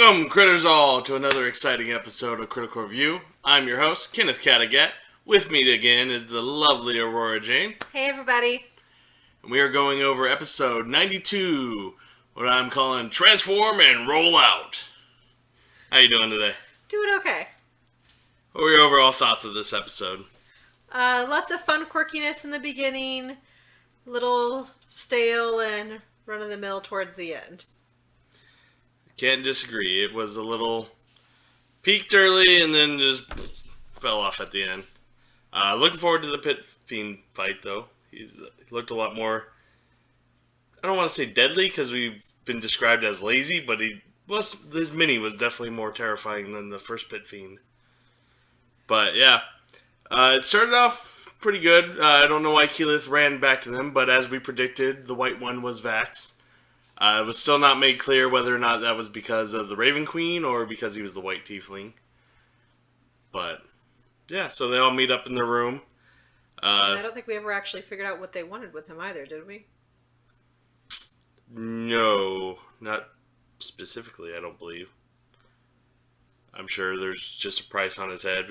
Welcome, critters all, to another exciting episode of Critical Review. I'm your host, Kenneth Catagat. With me again is the lovely Aurora Jane. Hey, everybody. And we are going over episode 92, what I'm calling Transform and Roll Out. How you doing today? Doing okay. What were your overall thoughts of this episode? Lots of fun quirkiness in the beginning, little stale and run-of-the-mill towards the end. Can't disagree. It was a little peaked early and then just fell off at the end. Looking forward to the Pit Fiend fight, though. He looked a lot more, I don't want to say deadly, because we've been described as lazy, but his mini was definitely more terrifying than the first Pit Fiend. But, yeah. It started off pretty good. I don't know why Keyleth ran back to them, but as we predicted, the white one was Vax. It was still not made clear whether or not that was because of the Raven Queen or because he was the white tiefling. But, yeah, so they all meet up in the room. I don't think we ever actually figured out what they wanted with him either, did we? No, not specifically, I don't believe. I'm sure there's just a price on his head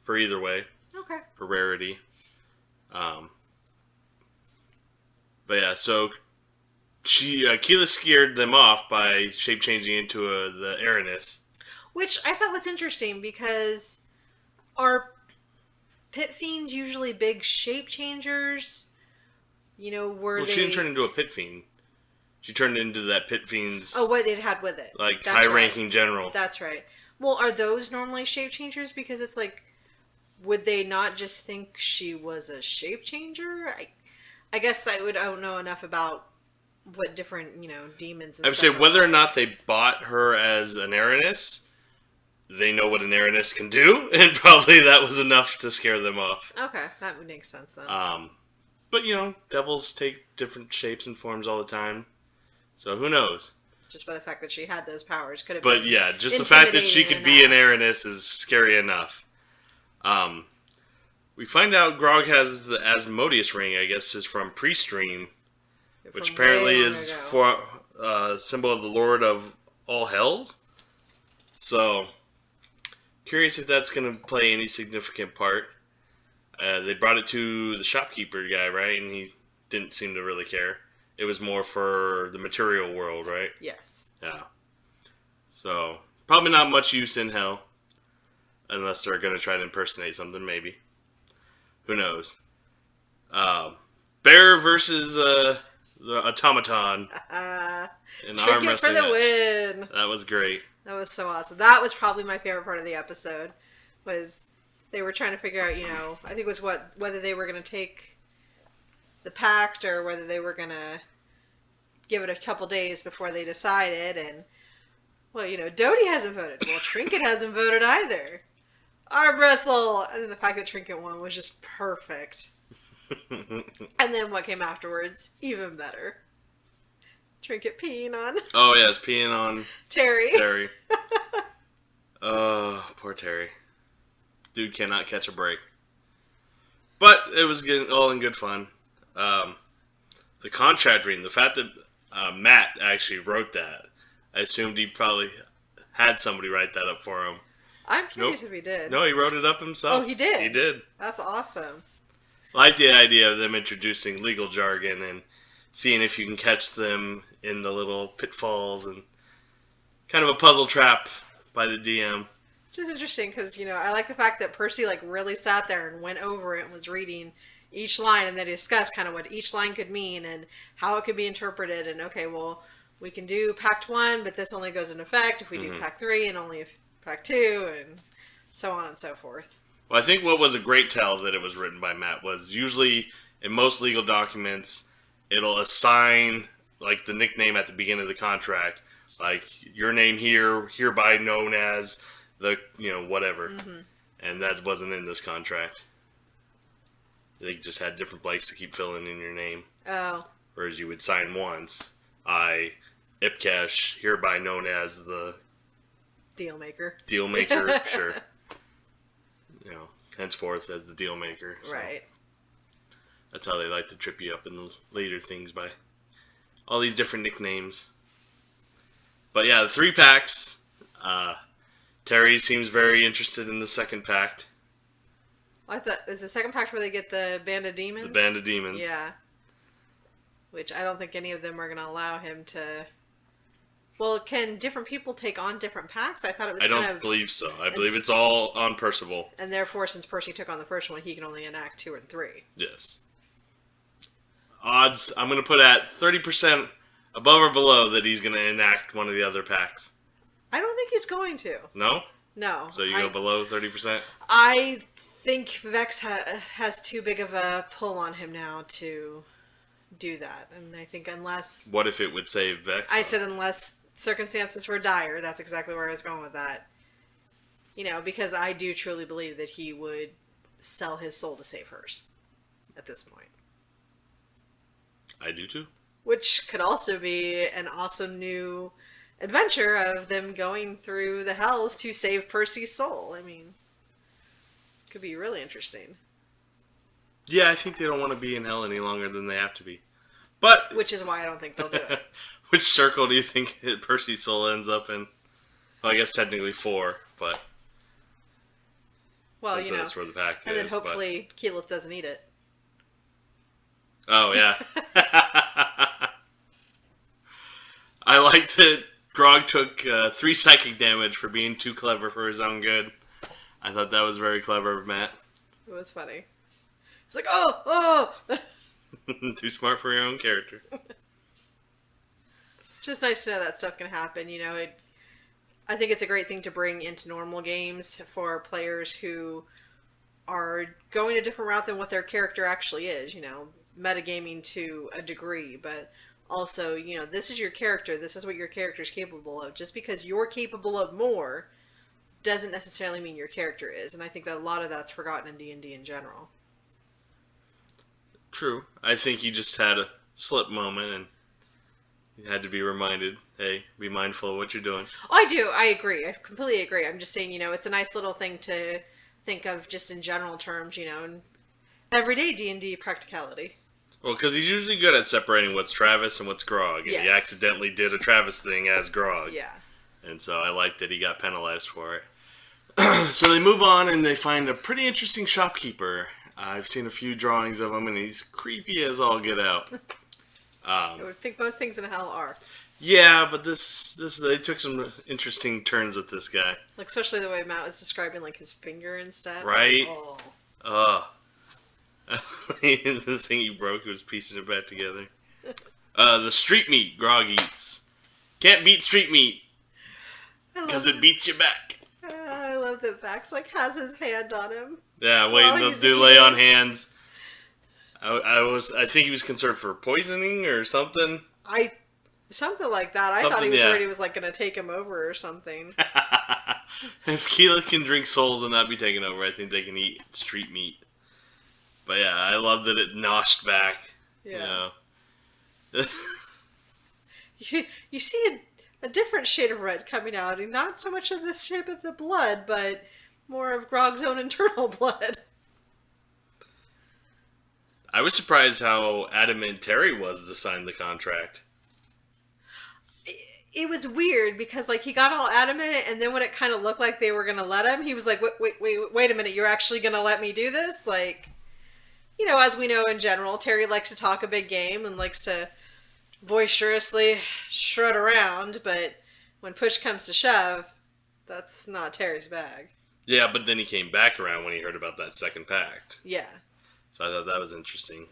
for either way. Okay. For rarity. But yeah, so Keyleth scared them off by shape-changing into the Erynis. Which I thought was interesting because are pit fiends usually big shape changers? You know, She didn't turn into a pit fiend. She turned into that pit fiend's... Oh, what it had with it. Like, high-ranking general. That's right. Well, are those normally shape changers? Because it's like, would they not just think she was a shape changer? I guess I don't know enough about what different, demons and I would say whether or not they bought her as an Erynis, they know what an Erynis can do, and probably that was enough to scare them off. Okay, that would make sense then. But, devils take different shapes and forms all the time, so who knows? Just by the fact that she had those powers could have been. But yeah, just the fact that she could be an Erynis is scary enough. We find out Grog has the Asmodeus ring, I guess, is from Pre-Stream, which apparently is for symbol of the Lord of all Hells. So, curious if that's going to play any significant part. They brought it to the shopkeeper guy, right? And he didn't seem to really care. It was more for the material world, right? Yes. Yeah. So, probably not much use in Hell. Unless they're going to try to impersonate something, maybe. Who knows? Bear versus the automaton. In arm Trinket for the win. That was great. That was so awesome. That was probably my favorite part of the episode. Was they were trying to figure out, I think it was whether they were going to take the pact or whether they were going to give it a couple days before they decided. And, well, Dodie hasn't voted. Well, Trinket hasn't voted either. Arm wrestle! And then the fact that Trinket won was just perfect. And then what came afterwards, even better. Trinket peeing on... Oh, yes, peeing on... Terry. Oh, poor Terry. Dude cannot catch a break. But it was all in good fun. The contract reading, the fact that Matt actually wrote that, I assumed he probably had somebody write that up for him. I'm curious if he did. No, he wrote it up himself. Oh, he did? He did. That's awesome. I like the idea of them introducing legal jargon and seeing if you can catch them in the little pitfalls and kind of a puzzle trap by the DM. Which is interesting because, I like the fact that Percy really sat there and went over it and was reading each line and they discussed kind of what each line could mean and how it could be interpreted. And, okay, well, we can do Pact 1, but this only goes into effect if we do Pact 3 and only if Pact 2 and so on and so forth. Well, I think what was a great tell that it was written by Matt was usually in most legal documents, it'll assign the nickname at the beginning of the contract, like your name here, hereby known as the, whatever. Mm-hmm. And that wasn't in this contract. They just had different blanks to keep filling in your name. Oh. Whereas you would sign once, I, Ipkesh, hereby known as the... Deal maker, sure. Henceforth as the deal maker. So right. That's how they like to trip you up in the later things by all these different nicknames. But yeah, the 3 packs. Terry seems very interested in the second pact. I thought is the second pact where they get the band of demons. The band of demons. Yeah. Which I don't think any of them are going to allow him to. Well, can different people take on different pacts? I thought it was. I don't believe so. I believe it's all on Percival. And therefore, since Percy took on the first one, he can only enact 2 and 3. Yes. Odds I'm going to put at 30% above or below that he's going to enact one of the other pacts. I don't think he's going to. No? No. So you go below 30%? I think Vex has too big of a pull on him now to do that. And I think unless... What if it would save Vex? I said unless circumstances were dire. That's exactly where I was going with that. You know, because I do truly believe that he would sell his soul to save hers at this point. I do too. Which could also be an awesome new adventure of them going through the hells to save Percy's soul. I mean, could be really interesting. Yeah, I think they don't want to be in hell any longer than they have to be. But which is why I don't think they'll do it. Which circle do you think Percy's soul ends up in? Well, I guess technically 4, but well, you know, that's where the pact is. And then hopefully Keyleth doesn't eat it. Oh yeah. I like that Grog took 3 psychic damage for being too clever for his own good. I thought that was very clever of Matt. It was funny. It's like, oh! Too smart for your own character. Just nice to know that stuff can happen. You know, I think it's a great thing to bring into normal games for players who are going a different route than what their character actually is. You know, metagaming to a degree, but also, you know, this is your character. This is what your character is capable of. Just because you're capable of more doesn't necessarily mean your character is. And I think that a lot of that's forgotten in D&D in general. True. I think you just had a slip moment and you had to be reminded, hey, be mindful of what you're doing. Oh, I do. I agree. I completely agree. I'm just saying, you know, it's a nice little thing to think of just in general terms, you know, and everyday D&D practicality. Well, because he's usually good at separating what's Travis and what's Grog. And he accidentally did a Travis thing as Grog. Yeah. And so I like that he got penalized for it. So they move on and they find a pretty interesting shopkeeper. I've seen a few drawings of him and he's creepy as all get out. I would think most things in hell are. Yeah, but this they took some interesting turns with this guy. Like, especially the way Matt was describing, like, his finger and stuff. Right? Oh. The thing he broke, he was piecing it back together. The street meat Grog eats. Can't beat street meat. Because it beats you back. I love that Vax, like, has his hand on him. Yeah, waiting to do lay on hands. I think he was concerned for poisoning or something. Something like that. I thought he was worried he was, like, going to take him over or something. If Keyleth can drink souls and not be taken over, I think they can eat street meat. But yeah, I love that it noshed back. Yeah. You know. You see a different shade of red coming out, and not so much of the shape of the blood, but more of Grog's own internal blood. I was surprised how adamant Terry was to sign the contract. It was weird because, like, he got all adamant, and then when it kind of looked like they were going to let him, he was like, wait a minute, you're actually going to let me do this? Like, you know, as we know in general, Terry likes to talk a big game and likes to boisterously strut around, but when push comes to shove, that's not Terry's bag. Yeah, but then he came back around when he heard about that second pact. Yeah. So I thought that was interesting.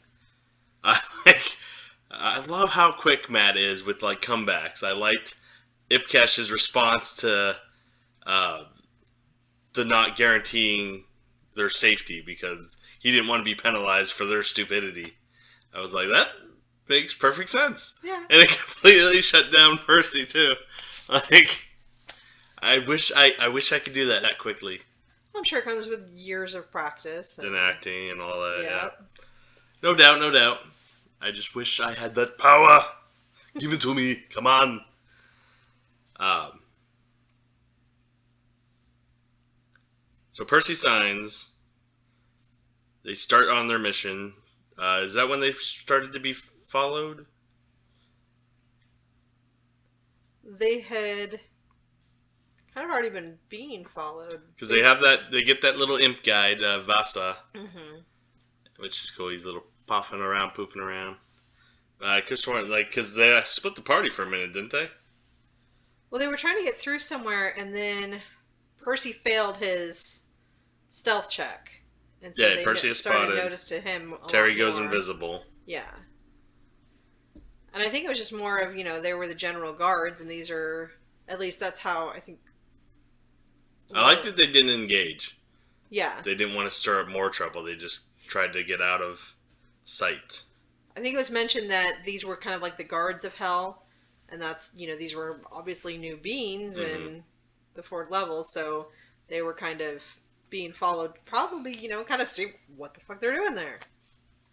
I love how quick Matt is with, like, comebacks. I liked Ipkesh's response to the not guaranteeing their safety because he didn't want to be penalized for their stupidity. I was like, that makes perfect sense. Yeah. And it completely shut down Percy, too. Like, I wish I could do that quickly. I'm sure it comes with years of practice. And acting and all that, yeah. No doubt. I just wish I had that power. Give it to me. Come on. So Percy signs. They start on their mission. Is that when they started to be followed? They had... kind of already been being followed. Because they get that little imp guide, Vasa, which is cool. He's a little poofing around. Because they split the party for a minute, didn't they? Well, they were trying to get through somewhere, and then Percy failed his stealth check. And so Percy is started spotted. to notice to him a Terry lot goes more. invisible. Yeah. And I think it was just more of, they were the general guards, and these are, at least that's how I think. I like that they didn't engage. Yeah. They didn't want to stir up more trouble. They just tried to get out of sight. I think it was mentioned that these were kind of like the guards of hell, and that's, these were obviously new beings in the 4th level, so they were kind of being followed, probably, kind of see what the fuck they're doing there.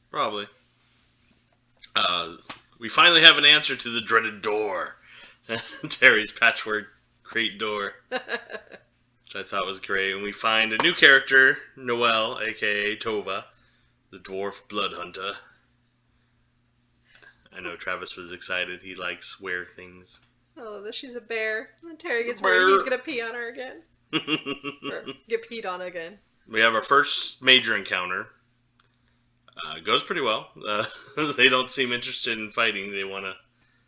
Probably. We finally have an answer to the dreaded door. Terry's patchwork crate door. Which I thought was great. And we find a new character, Noelle, a.k.a. Tova, the dwarf blood hunter. I know Travis was excited. He likes wear things. Oh, that she's a bear. And Terry gets worried he's going to pee on her again. Or get peed on again. We have our first major encounter. Goes pretty well. They don't seem interested in fighting. They want to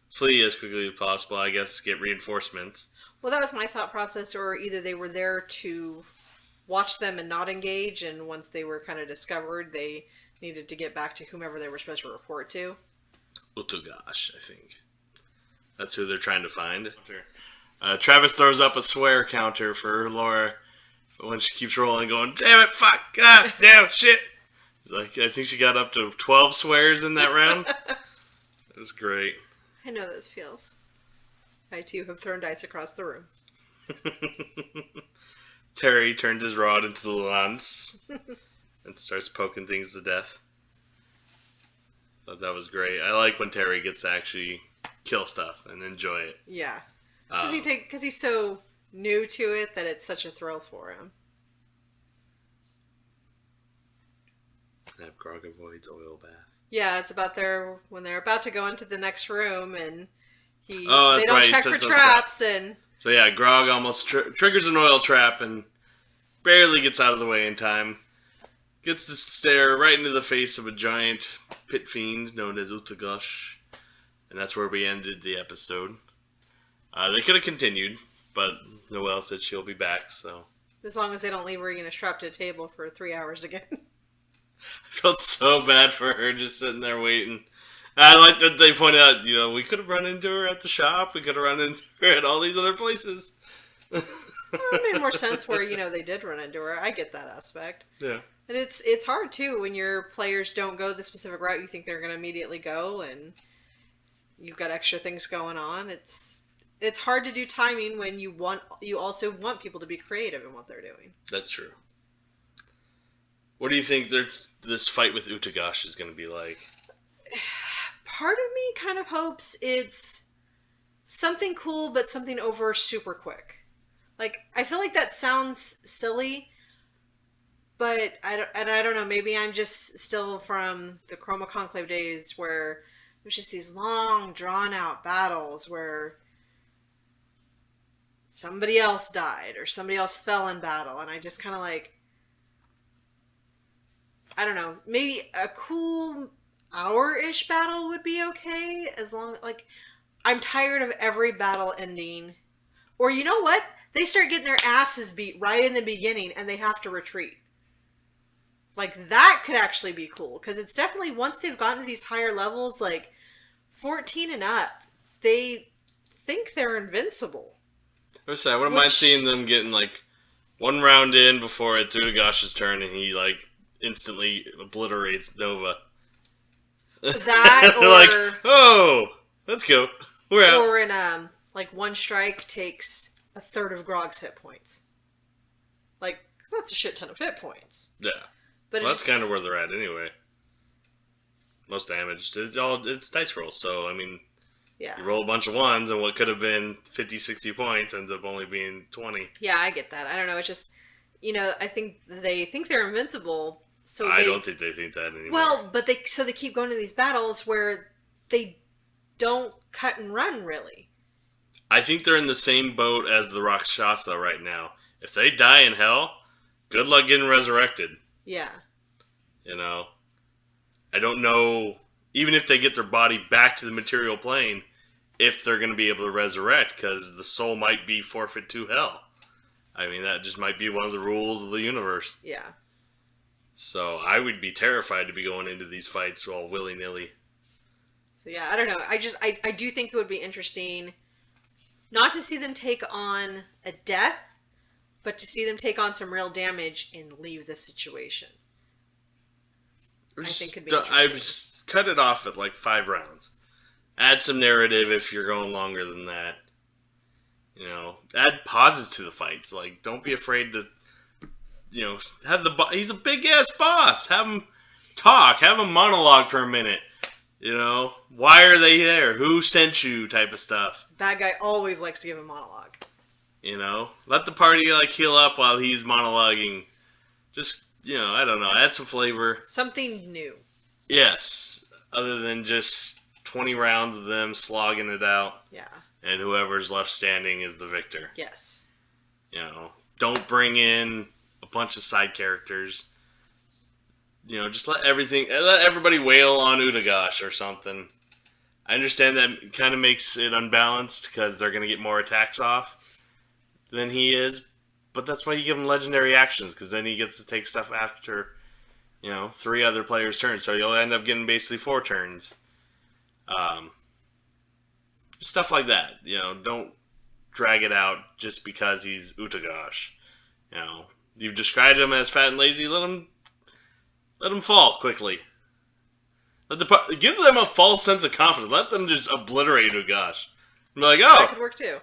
flee as quickly as possible, I guess, get reinforcements. Well, that was my thought process, or either they were there to watch them and not engage, and once they were kind of discovered, they needed to get back to whomever they were supposed to report to. Utogash, I think. That's who they're trying to find. Travis throws up a swear counter for Laura when she keeps rolling, going, "Damn it, fuck, god, damn, shit." Like, I think she got up to 12 swears in that round. It was great. I know those feels. I, too, have thrown dice across the room. Terry turns his rod into the lance and starts poking things to death. Thought that was great. I like when Terry gets to actually kill stuff and enjoy it. Yeah. Because he's so new to it that it's such a thrill for him. Have Grog avoids oil bath. Yeah, it's about when they're about to go into the next room, and they that's don't right. check for traps, and so yeah, Grog almost triggers an oil trap and barely gets out of the way in time. Gets to stare right into the face of a giant pit fiend known as Utagash, and that's where we ended the episode. They could have continued, but Noelle said she'll be back, so as long as they don't leave her strapped to a table for 3 hours again. I felt so bad for her just sitting there waiting. I like that they pointed out, we could have run into her at the shop. We could have run into her at all these other places. Well, it made more sense where, they did run into her. I get that aspect. Yeah. And it's hard, too, when your players don't go the specific route you think they're going to immediately go, and you've got extra things going on. It's hard to do timing when you also want people to be creative in what they're doing. That's true. What do you think this fight with Utagash is going to be like? Part of me kind of hopes it's something cool, but something over super quick. Like, I feel like that sounds silly, but I don't know. Maybe I'm just still from the Chroma Conclave days where it was just these long, drawn-out battles where somebody else died or somebody else fell in battle, and I just kind of like, I don't know, maybe a cool hour-ish battle would be okay, as long, like, I'm tired of every battle ending. Or you know what? They start getting their asses beat right in the beginning, and they have to retreat. Like, that could actually be cool, because it's definitely, once they've gotten to these higher levels, like, 14 and up, they think they're invincible. I wouldn't mind seeing them getting, like, one round in before it's Utagash's turn, and he, like, instantly obliterates Nova. That, or... like, oh, let's go. We're out. Or in, like, one strike takes a third of Grog's hit points. Like, that's a shit ton of hit points. Yeah. But that's kind of where they're at anyway. Most damaged. It's dice rolls, so, I mean, yeah. You roll a bunch of ones, and what could have been 50, 60 points ends up only being 20. Yeah, I get that. I don't know, it's just, I think they think they're invincible, so I don't think they think that anymore. Well, but they keep going to these battles where they don't cut and run, really. I think they're in the same boat as the Rakshasa right now. If they die in hell, good luck getting resurrected. Yeah. You know? I don't know, even if they get their body back to the material plane, if they're going to be able to resurrect, because the soul might be forfeit to hell. I mean, that just might be one of the rules of the universe. Yeah. So I would be terrified to be going into these fights all willy-nilly. So yeah, I don't know. I do think it would be interesting not to see them take on a death, but to see them take on some real damage and leave the situation. I think could be interesting. I just cut it off at like 5 rounds. Add some narrative if you're going longer than that. You know, add pauses to the fights. Like, don't be afraid to, you know, have he's a big ass boss. Have him talk. Have him monologue for a minute. You know, why are they there? Who sent you? Type of stuff. Bad guy always likes to give a monologue. You know, let the party like heal up while he's monologuing. Just, you know, I don't know, add some flavor. Something new. Yes, other than just 20 rounds of them slogging it out. Yeah. And whoever's left standing is the victor. Yes. You know, don't bring in a bunch of side characters. You know, just let everybody wail on Utagash or something. I understand that kind of makes it unbalanced because they're going to get more attacks off than he is. But that's why you give him legendary actions, because then he gets to take stuff after, you know, 3 other players' turns. So you'll end up getting basically 4 turns. Stuff like that. You know, don't drag it out just because he's Utagash. You know, you've described him as fat and lazy. Let him fall quickly. Give them a false sense of confidence. Let them just obliterate Utagash. Be like, oh, that could work too.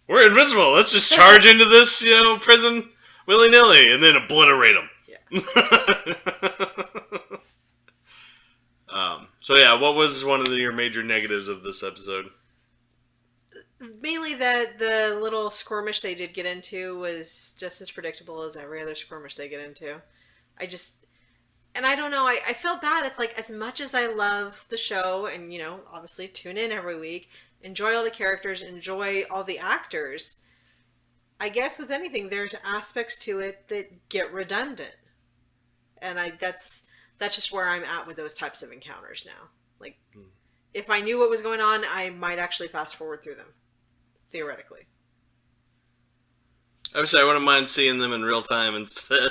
We're invisible. Let's just charge into this, you know, prison willy-nilly and then obliterate them. Yeah. So yeah, what was one of your major negatives of this episode? Mainly that the little skirmish they did get into was just as predictable as every other skirmish they get into. And I don't know, I feel bad. It's like, as much as I love the show and, you know, obviously tune in every week, enjoy all the characters, enjoy all the actors, I guess with anything, there's aspects to it that get redundant. And that's just where I'm at with those types of encounters now. Like, if I knew what was going on, I might actually fast forward through them. Theoretically. Obviously, I wouldn't mind seeing them in real time instead.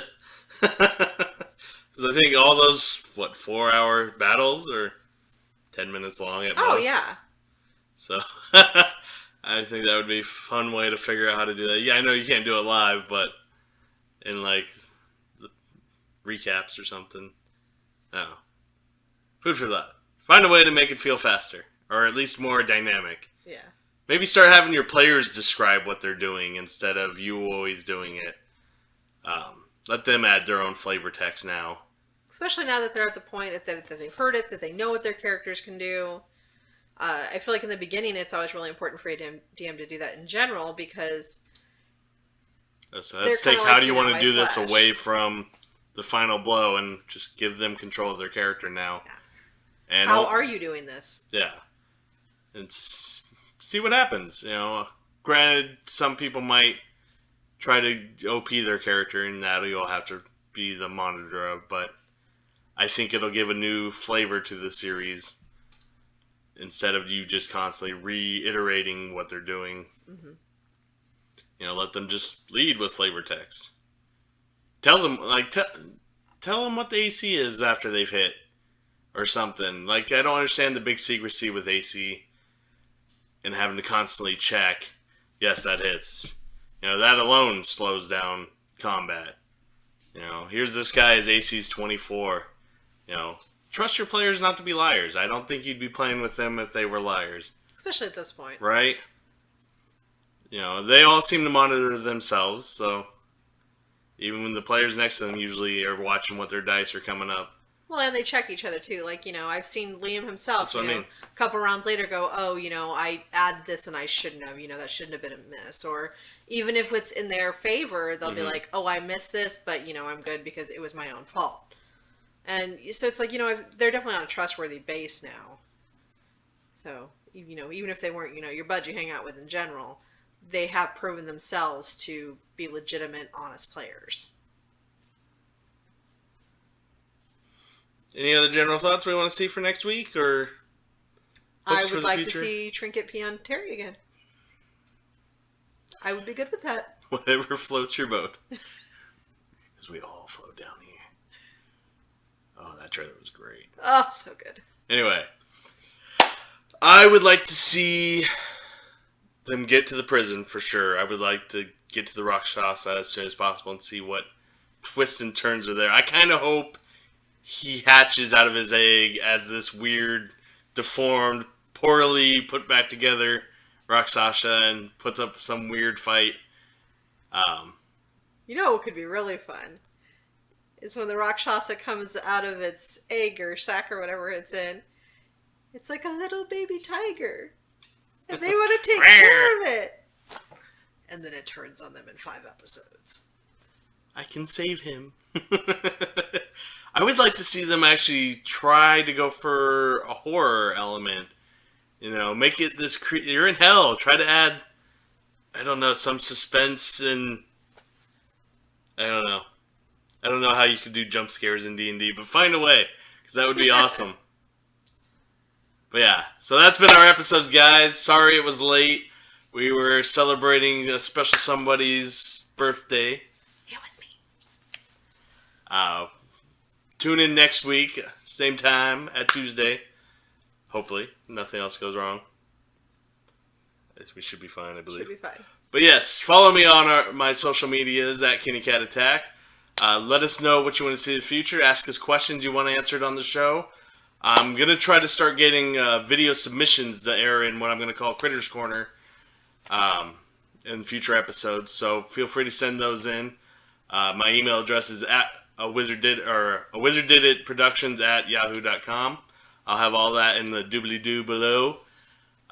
Because I think all those, 4-hour battles are 10 minutes long at most. Oh, yeah. So, I think that would be a fun way to figure out how to do that. Yeah, I know you can't do it live, but in, like, the recaps or something. I don't know. Food for thought. Find a way to make it feel faster. Or at least more dynamic. Yeah. Maybe start having your players describe what they're doing instead of you always doing it. Let them add their own flavor text now. Especially now that they're at the point that they've heard it, that they know what their characters can do. I feel like in the beginning it's always really important for a DM to do that in general, because... So let's take how do you want to do this away from the final blow and just give them control of their character now. Yeah. And how are you doing this? Yeah. And see what happens. You know, granted, some people might try to OP their character, and that you'll have to be the monitor of, but I think it'll give a new flavor to the series instead of you just constantly reiterating what they're doing. Mm-hmm. You know, let them just lead with flavor text. Tell them, like, tell them what the AC is after they've hit or something. Like, I don't understand the big secrecy with AC and having to constantly check. Yes, that hits. You know, that alone slows down combat. You know, here's this guy, his AC's 24. You know, trust your players not to be liars. I don't think you'd be playing with them if they were liars. Especially at this point. Right? You know, they all seem to monitor themselves, so even when the players next to them usually are watching what their dice are coming up. Well, and they check each other too. Like, you know, I've seen Liam himself, That's what I mean. A couple rounds later go, oh, you know, I add this and I shouldn't have. You know, that shouldn't have been a miss. Or even if it's in their favor, they'll be like, oh, I missed this, but, you know, I'm good because it was my own fault. And so it's like, you know, they're definitely on a trustworthy base now. So even if they weren't, your buds you hang out with in general, they have proven themselves to be legitimate, honest players. Any other general thoughts we want to see for next week, or I would like to see Trinket pee on Terry again. I would be good with that. Whatever floats your boat. Because we all float down here. Oh, that trailer was great. Oh, so good. Anyway, I would like to see them get to the prison for sure. I would like to get to the Rakshasa as soon as possible and see what twists and turns are there. I kind of hope he hatches out of his egg as this weird, deformed, poorly put back together Rakshasa and puts up some weird fight. What could be really fun is when the Rakshasa comes out of its egg or sac or whatever it's in. It's like a little baby tiger. And they want to take care of it. And then it turns on them in 5 episodes. I can save him. I would like to see them actually try to go for a horror element. Make it this... You're in hell. Try to add, I don't know, some suspense and... I don't know. I don't know how you could do jump scares in D&D, but find a way, because that would be awesome. But yeah, so that's been our episode, guys. Sorry it was late. We were celebrating a special somebody's birthday. It was me. Tune in next week, same time at Tuesday. Hopefully, nothing else goes wrong. We should be fine, I believe. Should be fine. But yes, follow me on my social medias at KennyCatAttack. Let us know what you want to see in the future. Ask us questions you want answered on the show. I'm going to try to start getting video submissions that air in what I'm going to call Critters Corner in future episodes. So feel free to send those in. My email address is at awizarddiditproductions@yahoo.com. I'll have all that in the doobly-doo below.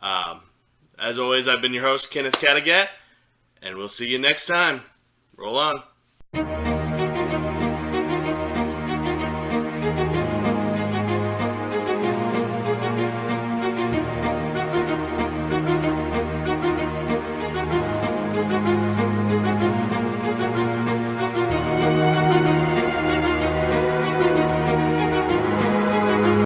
As always, I've been your host, Kenneth Cattigat, and we'll see you next time. Roll on.